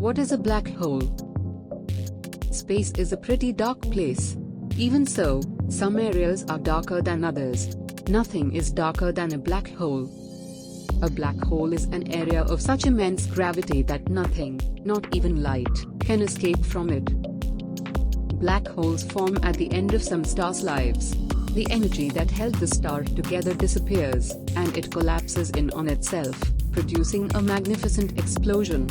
What is a black hole? Space is a pretty dark place. Even so, some areas are darker than others. Nothing is darker than a black hole. A black hole is an area of such immense gravity that nothing, not even light, can escape from it. Black holes form at the end of some stars' lives. The energy that held the star together disappears, and it collapses in on itself, producing a magnificent explosion.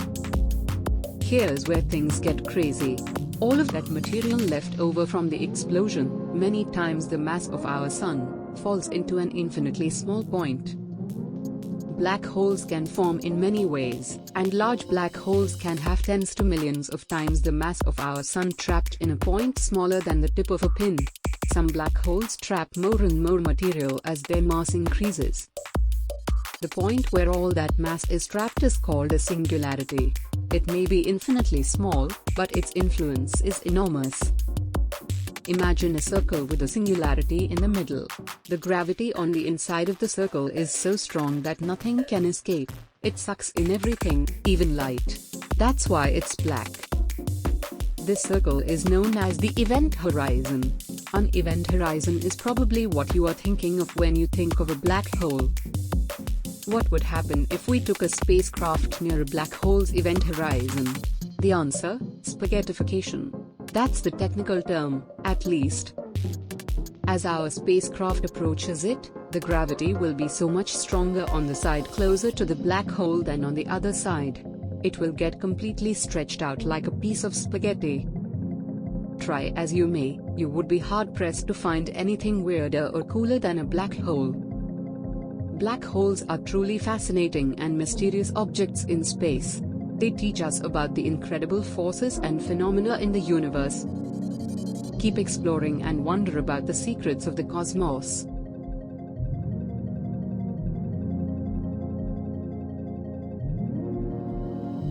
Here's where things get crazy. All of that material left over from the explosion, many times the mass of our Sun, falls into an infinitely small point. Black holes can form in many ways, and large black holes can have tens to millions of times the mass of our Sun trapped in a point smaller than the tip of a pin. Some black holes trap more and more material as their mass increases. The point where all that mass is trapped is called a singularity. It may be infinitely small, but its influence is enormous. Imagine a circle with a singularity in the middle. The gravity on the inside of the circle is so strong that nothing can escape. It sucks in everything, even light. That's why it's black. This circle is known as the event horizon. An event horizon is probably what you are thinking of when you think of a black hole. What would happen if we took a spacecraft near a black hole's event horizon? The answer: spaghettification. That's the technical term, at least. As our spacecraft approaches it, the gravity will be so much stronger on the side closer to the black hole than on the other side. It will get completely stretched out like a piece of spaghetti. Try as you may, you would be hard-pressed to find anything weirder or cooler than a black hole. Black holes are truly fascinating and mysterious objects in space. They teach us about the incredible forces and phenomena in the universe. Keep exploring and wonder about the secrets of the cosmos.